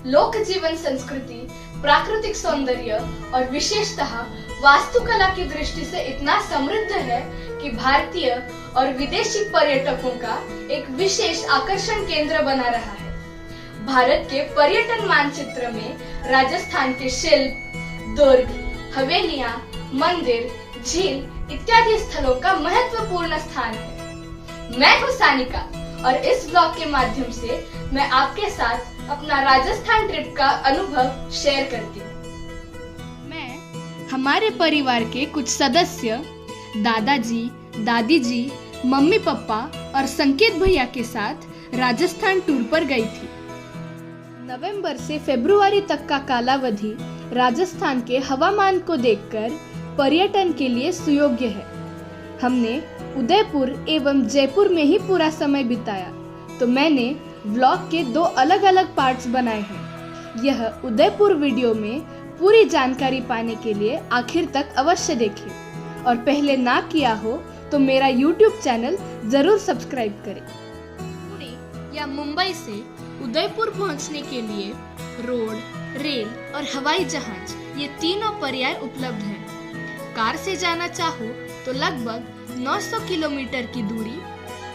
लोक जीवन संस्कृति, प्राकृतिक सौंदर्य और विशेषतः वास्तुकला की दृष्टि से इतना समृद्ध है कि भारतीय और विदेशी पर्यटकों का एक विशेष आकर्षण केंद्र बना रहा है। भारत के पर्यटन मानचित्र में राजस्थान के शिल्प, दुर्ग, हवेलियां, मंदिर, झील इत्यादि स्थलों का महत्वपूर्ण स्थान है। मैं हूँ सानिका और इस ब्लॉग के माध्यम से मैं आपके साथ अपना राजस्थान ट्रिप का अनुभव शेयर करती हूँ। मैं हमारे परिवार के कुछ सदस्य दादाजी, दादी जी, मम्मी पापा और संकेत भैया के साथ राजस्थान टूर पर गई थी। नवंबर से फरवरी तक का कालावधि राजस्थान के हवामान को देखकर पर्यटन के लिए सुयोग्य है। हमने उदयपुर एवं जयपुर में ही पूरा समय बिताया, तो मैंने व्लॉग के 2 अलग अलग पार्ट्स बनाए हैं। यह उदयपुर वीडियो में पूरी जानकारी पाने के लिए आखिर तक अवश्य देखें और पहले ना किया हो तो मेरा YouTube चैनल जरूर सब्सक्राइब करें। पुणे या मुंबई से उदयपुर पहुंचने के लिए रोड, रेल और हवाई जहाज ये तीनों पर्याय उपलब्ध हैं। कार से जाना चाहो तो लगभग 900 किलोमीटर की दूरी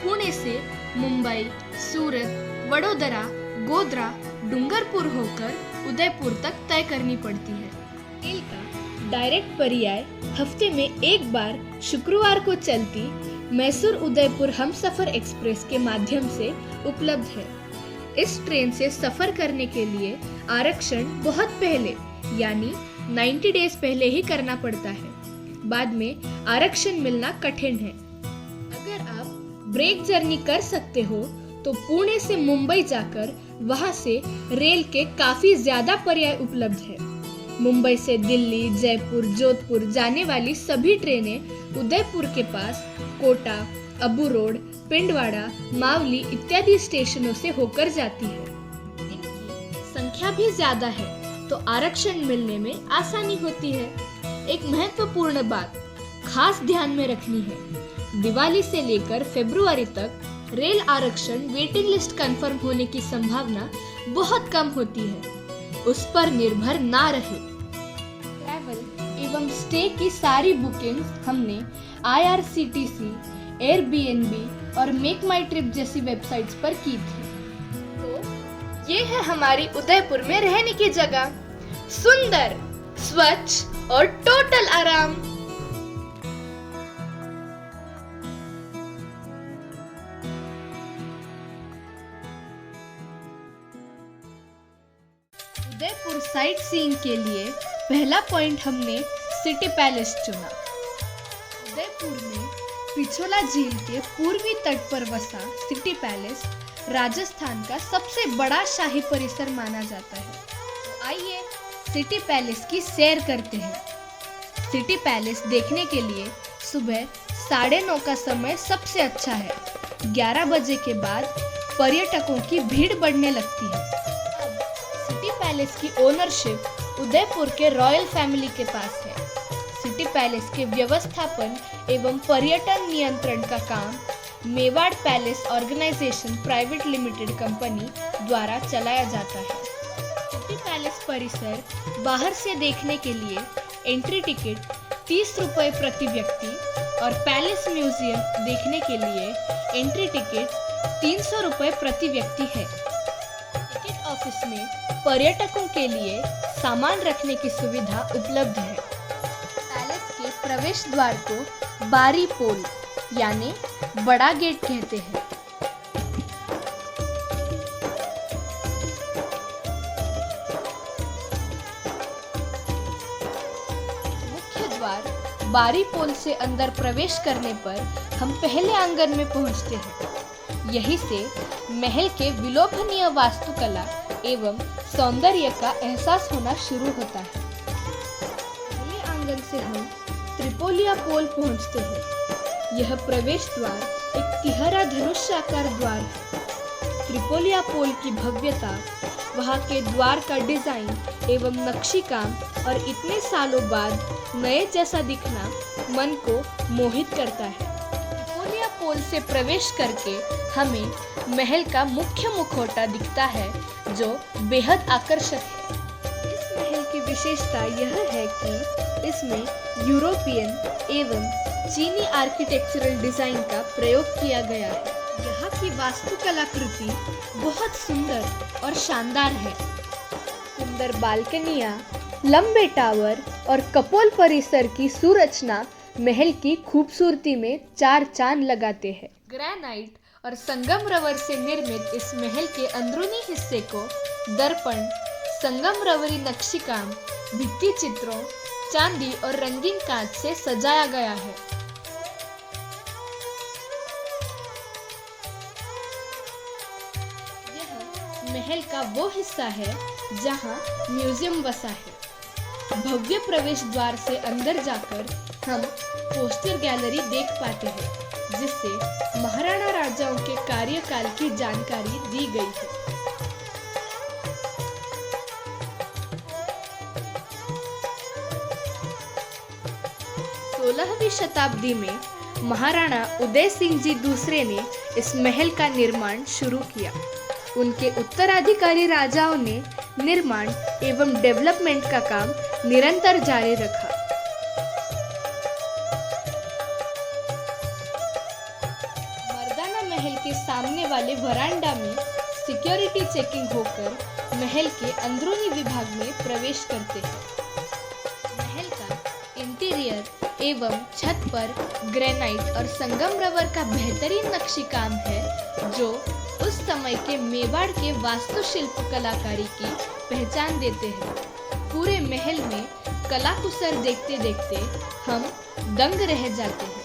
पुणे से मुंबई, सूरत, वडोदरा, गोध्रा, डूंगरपुर होकर उदयपुर तक तय करनी पड़ती है। रेल का डायरेक्ट पर्याय हफ्ते में एक बार शुक्रवार को चलती मैसूर उदयपुर हमसफर एक्सप्रेस के माध्यम से उपलब्ध है। इस ट्रेन से सफर करने के लिए आरक्षण बहुत पहले यानी 90 डेज पहले ही करना पड़ता है। बाद में आरक्षण मिलना कठिन है। अगर आप ब्रेक जर्नी कर सकते हो तो पुणे से मुंबई जाकर वहां से रेल के काफी ज्यादा पर्याय उपलब्ध है। मुंबई से दिल्ली, जयपुर, जोधपुर जाने वाली सभी ट्रेनें उदयपुर के पास कोटा, अबू रोड, पिंडवाड़ा, मावली इत्यादि स्टेशनों से होकर जाती है। इनकी संख्या भी ज्यादा है तो आरक्षण मिलने में आसानी होती है। एक महत्वपूर्ण बात खास ध्यान में रखनी है, दिवाली से लेकर फरवरी तक रेल आरक्षण वेटिंग लिस्ट कंफर्म होने की संभावना बहुत कम होती है, उस पर निर्भर ना रहे। ट्रैवल एवं स्टे की सारी बुकिंग्स हमने IRCTC, Airbnb और मेक माई ट्रिप जैसी वेबसाइट्स पर की थी। तो ये है हमारी उदयपुर में रहने की जगह, सुंदर, स्वच्छ और टोटल आराम। उदयपुर साइट सीइंग के लिए पहला पॉइंट हमने सिटी पैलेस चुना। उदयपुर में पिछोला झील के पूर्वी तट पर बसा सिटी पैलेस राजस्थान का सबसे बड़ा शाही परिसर माना जाता है। तो आइए सिटी पैलेस की सैर करते हैं। सिटी पैलेस देखने के लिए सुबह 9:30 का समय सबसे अच्छा है। 11 बजे के बाद पर्यटकों की भीड़ बढ़ने लगती है। अब सिटी पैलेस की ओनरशिप उदयपुर के रॉयल फैमिली के पास है। सिटी पैलेस के व्यवस्थापन एवं पर्यटन नियंत्रण का काम Mewar palace organisation private limited company द्वारा चलाया जाता है। सिटी पैलेस परिसर बाहर से देखने के लिए एंट्री टिकट 30 रुपए प्रति व्यक्ति और पैलेस म्यूजियम देखने के लिए एंट्री टिकट 300 रुपए प्रति व्यक्ति है। टिकट ऑफिस में पर्यटकों के लिए सामान रखने की सुविधा उपलब्ध है। पैलेस के प्रवेश द्वार को बारी पोल यानी बड़ा गेट कहते हैं। बारी पोल से अंदर प्रवेश करने पर हम पहले आंगन में पहुंचते हैं। यहीं से महल के विलोभनीय वास्तुकला एवं सौंदर्य का एहसास होना शुरू होता है। पहले आंगन से हम त्रिपोलिया पोल पहुंचते हैं। यह प्रवेश द्वार एक तिहरा धनुष्याकार द्वार है। त्रिपोलिया पोल की भव्यता, वहाँ के द्वार का डिजाइन एवं नक्शी काम और इतने सालों बाद नए जैसा दिखना मन को मोहित करता है। त्रिपोलिया पोल से प्रवेश करके हमें महल का मुख्य मुखौटा दिखता है, जो बेहद आकर्षक है। इस महल की विशेषता यह है कि इसमें यूरोपियन एवं चीनी आर्किटेक्चरल डिजाइन का प्रयोग किया गया है। यहाँ की वास्तुकलाकृति बहुत सुंदर और शानदार है। सुंदर बालकनियाँ, लंबे टावर और कपोल परिसर की संरचना महल की खूबसूरती में चार चांद लगाते हैं। ग्रेनाइट और संगमरवर से निर्मित इस महल के अंदरूनी हिस्से को दर्पण, संगमरवरी नक्शीकाम, भित्ति चित्रों, चांदी और रंगीन कांच से सजाया गया है। यह महल का वो हिस्सा है जहां म्यूजियम बसा है। भव्य प्रवेश द्वार से अंदर जाकर हम पोस्टर गैलरी देख पाते हैं, जिससे महाराणा राजाओं के कार्यकाल की जानकारी दी गई है। 16वीं शताब्दी में महाराणा उदय सिंह जी दूसरे ने इस महल का निर्माण शुरू किया। उनके उत्तराधिकारी राजाओं ने निर्माण एवं डेवलपमेंट का काम निरंतर जारी रखा। मर्दाना महल के सामने वाले वरांडा में सिक्योरिटी चेकिंग होकर महल के अंदरूनी विभाग में प्रवेश करते हैं। महल का इंटीरियर एवं छत पर ग्रेनाइट और संगमरवर का बेहतरीन नक्शी काम है, जो उस समय के मेवाड़ के वास्तुशिल्प कलाकारी की पहचान देते हैं। पूरे महल में कलाकुसर देखते देखते हम दंग रह जाते हैं।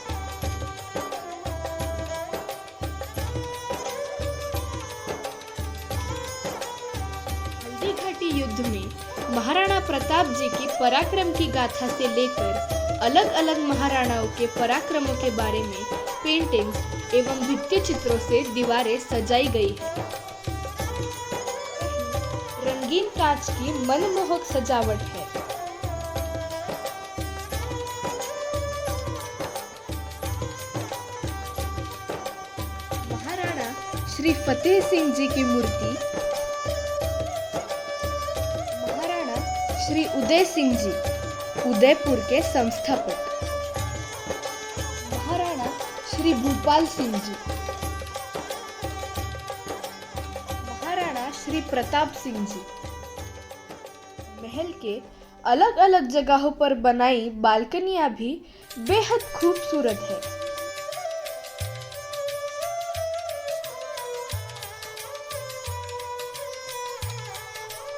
हल्दीघाटी युद्ध में महाराणा प्रताप जी की पराक्रम की गाथा से लेकर अलग अलग महाराणाओं के पराक्रमों के बारे में पेंटिंग्स एवं भित्ति चित्रों से दीवारें सजाई गई है। रंगीन कांच की मनमोहक सजावट है। महाराणा श्री फतेह सिंह जी की मूर्ति, महाराणा श्री उदय सिंह जी उदयपुर के संस्थापक, महाराणा श्री भूपाल सिंह जी, महाराणा श्री प्रताप सिंह जी। महल के अलग अलग जगहों पर बनाई बालकनियां भी बेहद खूबसूरत है।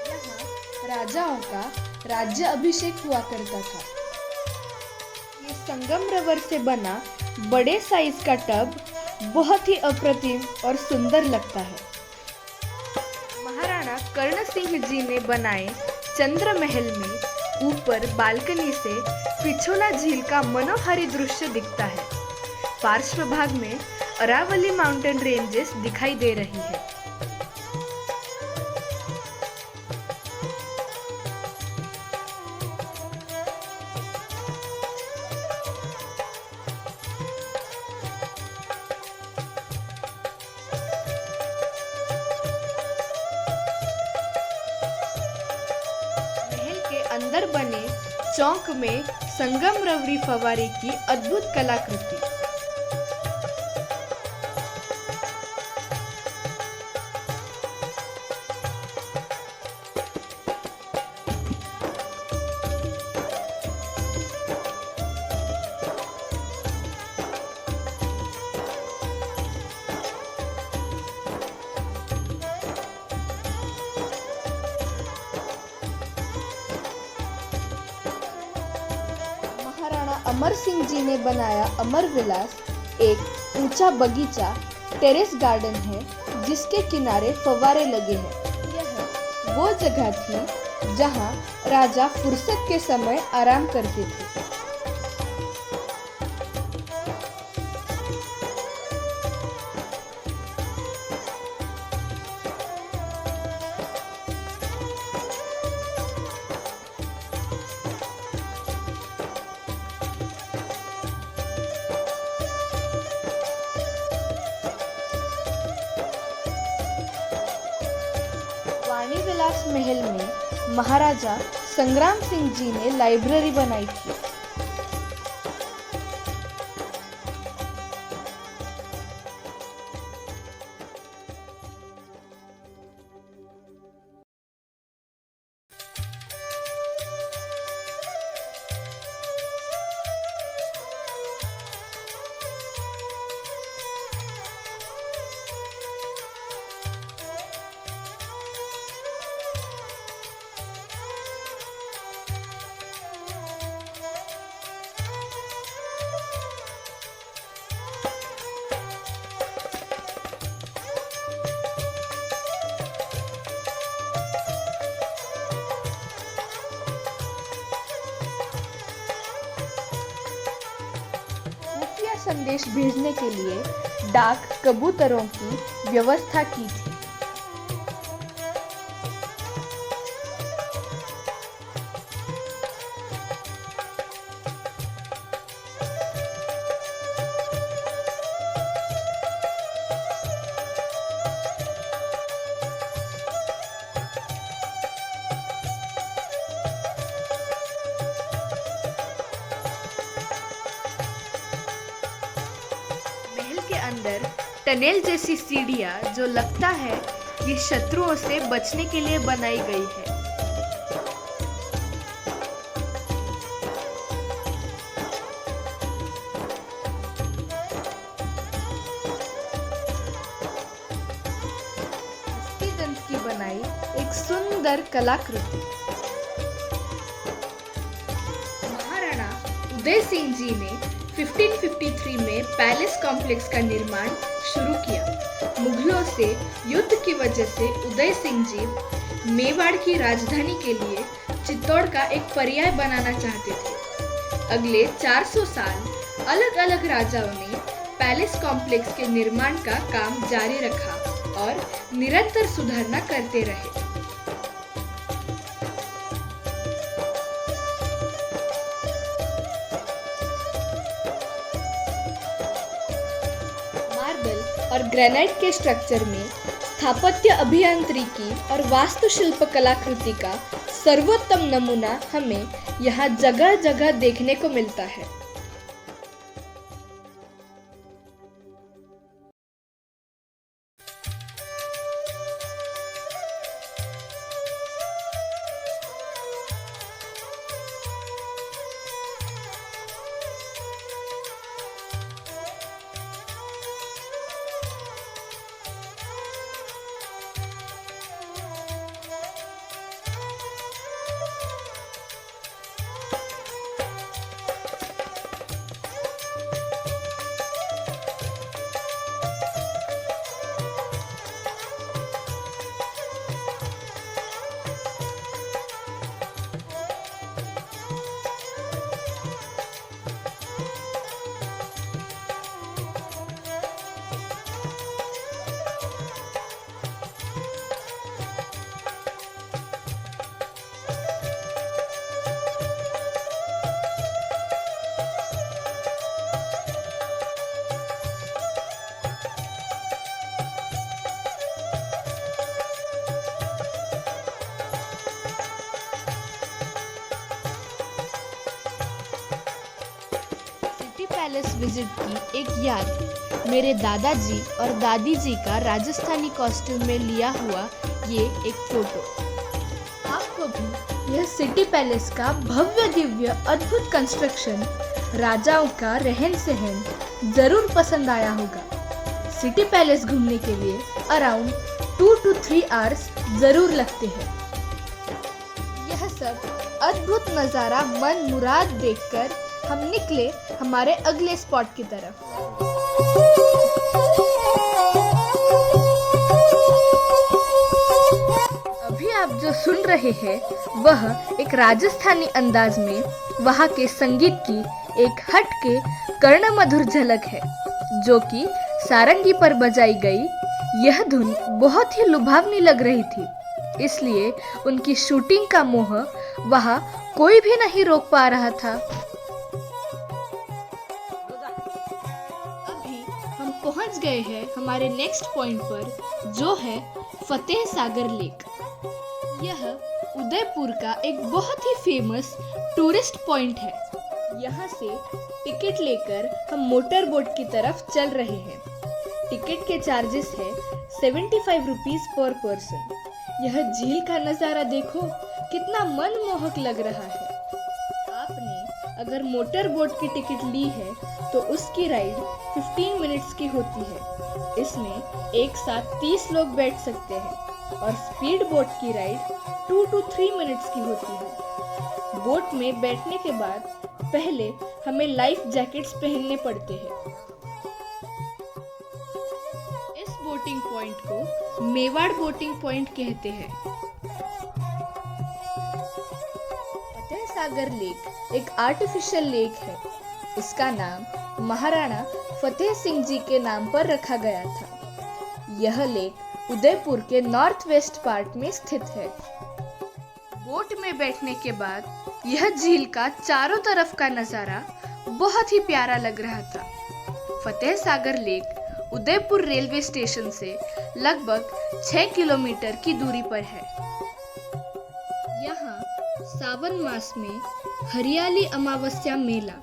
यहाँ राजाओं का राज्य अभिषेक हुआ करता था। ये संगमरवर से बना बड़े साइज का टब बहुत ही अप्रतिम और सुंदर लगता है। महाराणा कर्ण सिंह जी ने बनाए चंद्र महल में ऊपर बालकनी से पिछोला झील का मनोहारी दृश्य दिखता है। पार्श्व भाग में अरावली माउंटेन रेंजेस दिखाई दे रही है। अंदर बने चौक में संगमरवरी फव्वारे की अद्भुत कलाकृति। अमर सिंह जी ने बनाया अमर विलास, एक ऊंचा बगीचा टेरेस गार्डन है जिसके किनारे फव्वारे लगे हैं। यह वो जगह थी जहां राजा फुर्सत के समय आराम करते थे। विलास महल में महाराजा संग्राम सिंह जी ने लाइब्रेरी बनाई थी। संदेश भेजने के लिए डाक कबूतरों की व्यवस्था की थी। अंदर टनेल जैसी सीढ़ियां जो लगता है ये शत्रुओं से बचने के लिए बनाई गई है। हस्तिदंत की बनाई एक सुंदर कलाकृति। महाराणा उदय सिंह जी ने 1553 में पैलेस कॉम्प्लेक्स का निर्माण शुरू किया। मुगलों से युद्ध की वजह से उदय सिंह जी मेवाड़ की राजधानी के लिए चित्तौड़ का एक पर्याय बनाना चाहते थे। अगले 400 साल अलग अलग राजाओं ने पैलेस कॉम्प्लेक्स के निर्माण का काम जारी रखा और निरंतर सुधारना करते रहे। और ग्रेनाइट के स्ट्रक्चर में स्थापत्य अभियांत्रिकी और वास्तुशिल्प कलाकृति का सर्वोत्तम नमूना हमें यहाँ जगह जगह देखने को मिलता है। पैलेस विजिट की एक याद मेरे दादाजी और दादी जी का राजस्थानी कॉस्ट्यूम में लिया हुआ ये एक फोटो। आपको भी यह सिटी पैलेस का भव्य दिव्य अद्भुत कंस्ट्रक्शन, राजाओं का रहन सहन जरूर पसंद आया होगा। सिटी पैलेस घूमने के लिए अराउंड 2 to 3 आवर्स जरूर लगते हैं। यह सब अद्भुत नज़ारा मन मुराद देखकर हम निकले हमारे अगले स्पॉट की तरफ। अभी आप जो सुन रहे हैं वह एक राजस्थानी अंदाज में वहाँ के संगीत की एक हट के कर्णमधुर झलक है, जो कि सारंगी पर बजाई गई यह धुन बहुत ही लुभावनी लग रही थी। इसलिए उनकी शूटिंग का मोह वहाँ कोई भी नहीं रोक पा रहा था। पहुंच गए हैं हमारे नेक्स्ट पॉइंट पर, जो है फतेह सागर लेक। यह उदयपुर का एक बहुत ही फेमस टूरिस्ट पॉइंट है। यहाँ से टिकट लेकर हम मोटर बोट की तरफ चल रहे हैं। टिकट के चार्जेस है 75 रुपीज पर पर्सन। यह झील का नज़ारा देखो, कितना मनमोहक लग रहा है। आपने अगर मोटर बोट की टिकट ली है तो उसकी राइड 15 मिनट्स की होती है। इसमें एक साथ 30 लोग बैठ सकते हैं और स्पीड बोट की राइड 2 to 3 मिनट्स की होती है। बोट में बैठने के बाद पहले हमें लाइफ जैकेट्स पहनने पड़ते हैं। इस बोटिंग पॉइंट को मेवाड़ बोटिंग पॉइंट कहते हैं। फतेह सागर लेक एक आर्टिफिशियल लेक है। इसका नाम महाराणा फतेह सिंह जी के नाम पर रखा गया था। यह लेक उदयपुर के नॉर्थ वेस्ट पार्ट में स्थित है। बोट में बैठने के बाद यह झील का चारों तरफ का नज़ारा बहुत ही प्यारा लग रहा था। Fateh Sagar lake Udaipur railway station से लगभग 6 किलोमीटर की दूरी पर है। यहाँ सावन मास में हरियाली अमावस्या मेला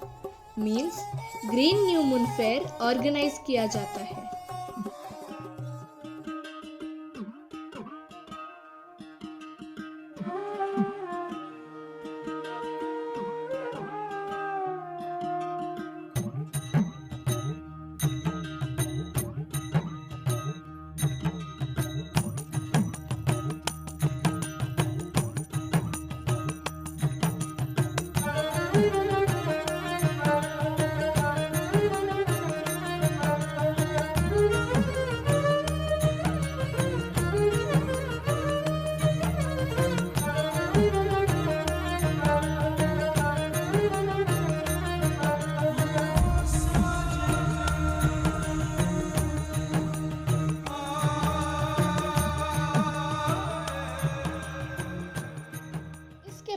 means green new moon fair organize किया जाता है।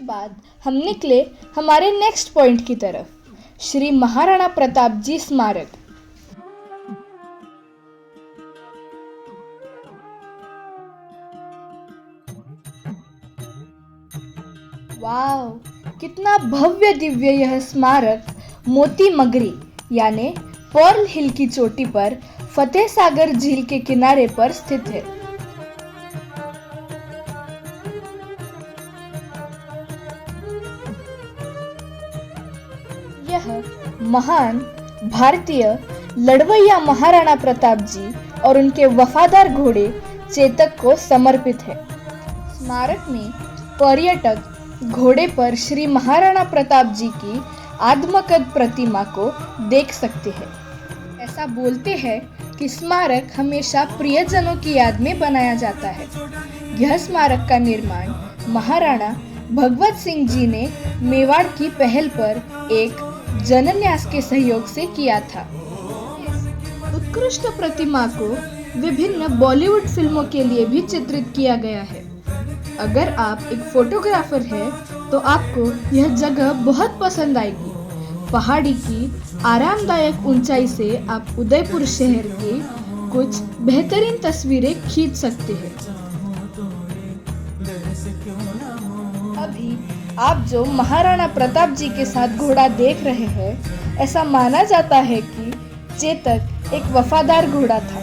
बाद हम निकले हमारे नेक्स्ट पॉइंट की तरफ, श्री महाराणा प्रताप जी स्मारक। वाव, कितना भव्य दिव्य यह स्मारक मोती मगरी यानी पर्ल हिल की चोटी पर फतेह सागर झील के किनारे पर स्थित है। यह महान भारतीय लड़वैया महाराणा प्रताप जी और उनके वफादार घोड़े चेतक को समर्पित है। स्मारक में पर्यटक घोड़े पर श्री महाराणा प्रताप जी की आत्मकद प्रतिमा को देख सकते हैं। ऐसा बोलते हैं कि स्मारक हमेशा प्रियजनों की याद में बनाया जाता है। यह स्मारक का निर्माण महाराणा भगवत सिंह जी ने मेवाड़ की पहल पर एक जनन्यास के सहयोग से किया था। इस उत्कृष्ट प्रतिमा को विभिन्न बॉलीवुड फिल्मों के लिए भी चित्रित किया गया है। अगर आप एक फोटोग्राफर हैं तो आपको यह जगह बहुत पसंद आएगी। पहाड़ी की आरामदायक ऊंचाई से आप उदयपुर शहर की कुछ बेहतरीन तस्वीरें खींच सकते हैं। अभी आप जो महाराणा प्रताप जी के साथ घोड़ा देख रहे हैं, ऐसा माना जाता है कि चेतक एक वफादार घोड़ा था।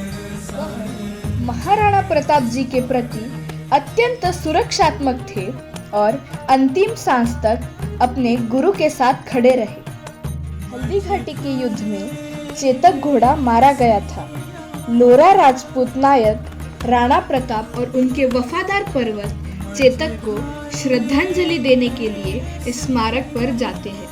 महाराणा प्रताप जी के प्रति अत्यंत सुरक्षात्मक थे और अंतिम सांस तक अपने गुरु के साथ खड़े रहे। हल्दी घाटी के युद्ध में चेतक घोड़ा मारा गया था। लोरा राजपूत नायक राणा प्रताप और उनके वफादार पर्वत चेतक को श्रद्धांजलि देने के लिए इस स्मारक पर जाते हैं।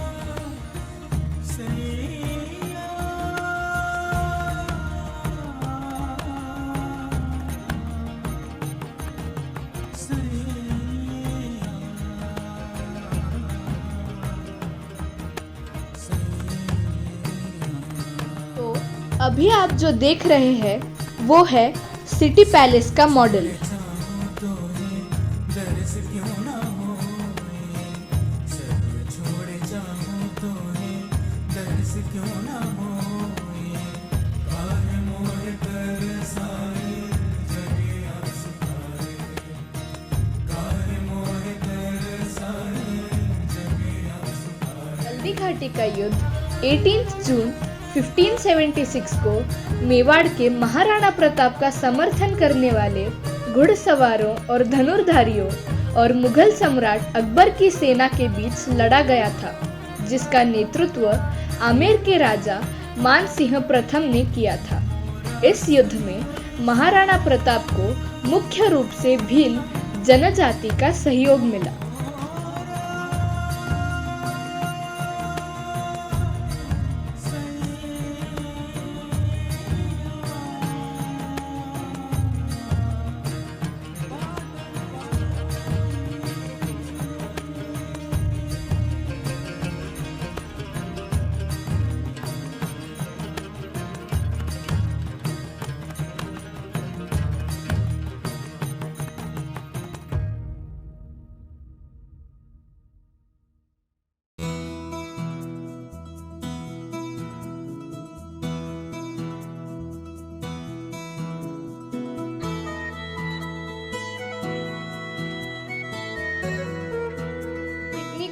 तो अभी आप जो देख रहे हैं वो है सिटी पैलेस का मॉडल। हल्दी घाटी का युद्ध 18 जून 1576 को मेवाड़ के महाराणा प्रताप का समर्थन करने वाले घुड़सवारों और धनुर्धारियों और मुगल सम्राट अकबर की सेना के बीच लड़ा गया था, जिसका नेतृत्व आमेर के राजा मान सिंह प्रथम ने किया था। इस युद्ध में महाराणा प्रताप को मुख्य रूप से भील जनजाति का सहयोग मिला।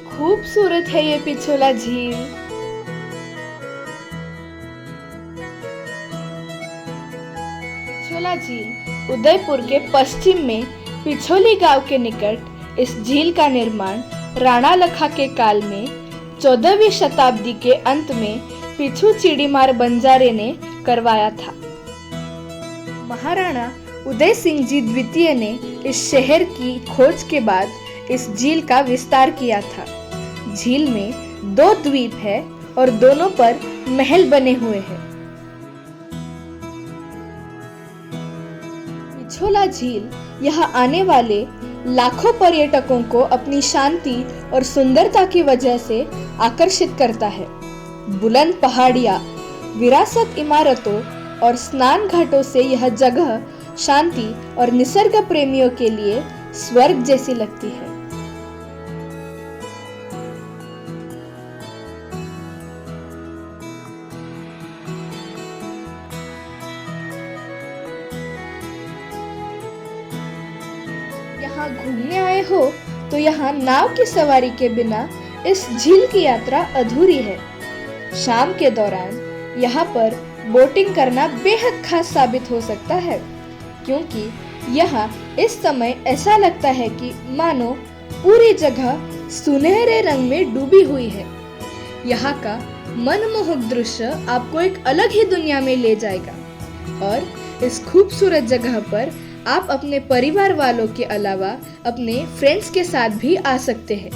खूबसूरत है ये पिछोला झील। पिछोला झील उदयपुर के पश्चिम में पिछोली गांव के निकट इस झील का निर्माण राणा लखा के काल में 14वीं शताब्दी के अंत में पिछू चिड़ीमार बंजारे ने करवाया था। महाराणा उदय सिंह जी द्वितीय ने इस शहर की खोज के बाद इस झील का विस्तार किया था। झील में 2 द्वीप है और दोनों पर महल बने हुए हैं। पिछोला झील यहाँ आने वाले लाखों पर्यटकों को अपनी शांति और सुंदरता की वजह से आकर्षित करता है। बुलंद पहाड़ियाँ, विरासत इमारतों और स्नान घाटों से यह जगह शांति और निसर्ग प्रेमियों के लिए स्वर्ग जैसी लगती है। यहाँ घूमने आए हो तो यहाँ नाव की सवारी के बिना इस झील की यात्रा अधूरी है। शाम के दौरान यहाँ पर बोटिंग करना बेहद खास साबित हो सकता है, क्योंकि यहाँ इस समय ऐसा लगता है कि मानो पूरी जगह सुनहरे रंग में डूबी हुई है। यहाँ का मनमोहक दृश्य आपको एक अलग ही दुनिया में ले जाएगा और इस खूबसूरत जगह पर आप अपने परिवार वालों के अलावा अपने फ्रेंड्स के साथ भी आ सकते हैं।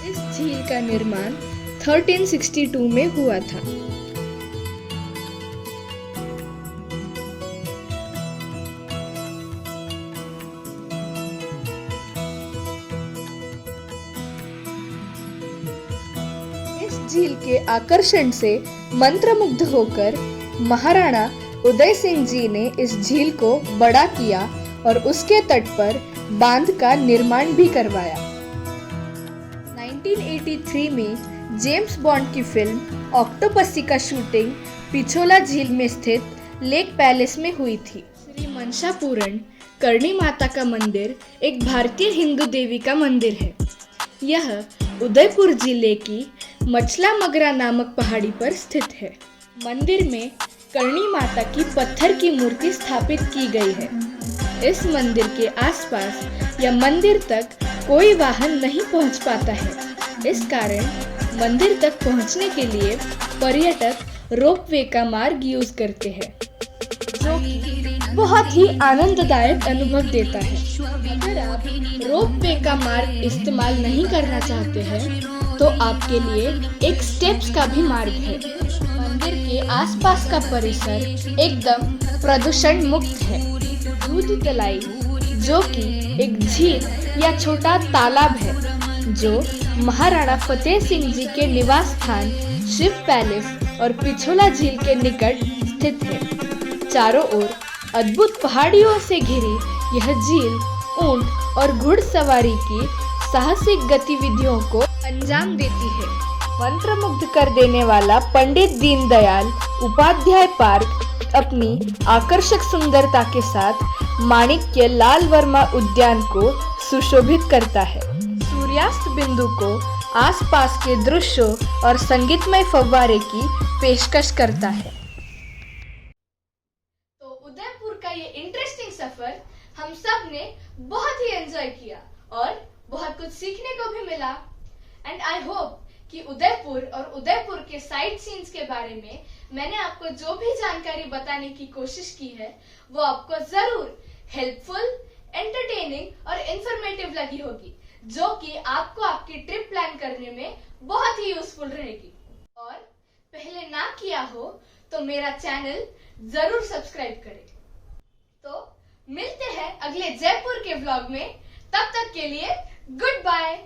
इस झील का निर्माण 1362 में हुआ था। झील के आकर्षण से मंत्रमुग्ध होकर महाराणा उदय सिंह जी ने इस झील को बड़ा किया और उसके तट पर बांध का निर्माण भी करवाया। 1983 में जेम्स बॉन्ड की फिल्म ऑक्टोपसी का शूटिंग पिछोला झील में स्थित लेक पैलेस में हुई थी। श्री मनसा पूरण करणी माता का मंदिर एक भारतीय हिंदू देवी का मंदिर है। यह उदयपुर जिले की मचला मगरा नामक पहाड़ी पर स्थित है। मंदिर में करणी माता की पत्थर की मूर्ति स्थापित की गई है। इस मंदिर के आसपास या मंदिर तक कोई वाहन नहीं पहुंच पाता है। इस कारण मंदिर तक पहुंचने के लिए पर्यटक रोपवे का मार्ग यूज करते हैं, जो कि बहुत ही आनंददायक अनुभव देता है। अगर आप रोपवे का मार्ग इस्तेमाल नहीं करना चाहते हैं तो आपके लिए एक स्टेप्स का भी मार्ग है। मंदिर के आसपास का परिसर एकदम प्रदूषण मुक्त है। दूध तलाई, जो कि एक झील या छोटा तालाब है, जो महाराणा फतेह सिंह जी के निवास स्थान शिव पैलेस और पिछोला झील के निकट स्थित है। चारों ओर अद्भुत पहाड़ियों से घिरी यह झील ऊंट और घुड़सवारी की साहसिक गतिविधियों को अंजाम देती है। मंत्रमुग्ध कर देने वाला पंडित दीनदयाल उपाध्याय पार्क अपनी आकर्षक सुंदरता के साथ माणिक्य लाल वर्मा उद्यान को सुशोभित करता है। सूर्यास्त बिंदु को आसपास के दृश्यों और संगीतमय फव्वारे की पेशकश करता है। तो उदयपुर का ये इंटरेस्टिंग सफर हम सब ने बहुत ही एंजॉय किया और बहुत कुछ सीखने को भी मिला। एंड आई होप कि उदयपुर और उदयपुर के साइट सीन्स के बारे में मैंने आपको जो भी जानकारी बताने की कोशिश की है वो आपको जरूर हेल्पफुल, एंटरटेनिंग और इंफॉर्मेटिव लगी होगी, जो कि आपको आपकी ट्रिप प्लान करने में बहुत ही यूजफुल रहेगी। और पहले ना किया हो तो मेरा चैनल जरूर सब्सक्राइब करें। तो मिलते हैं अगले जयपुर के व्लॉग में, तब तक के लिए गुड बाय।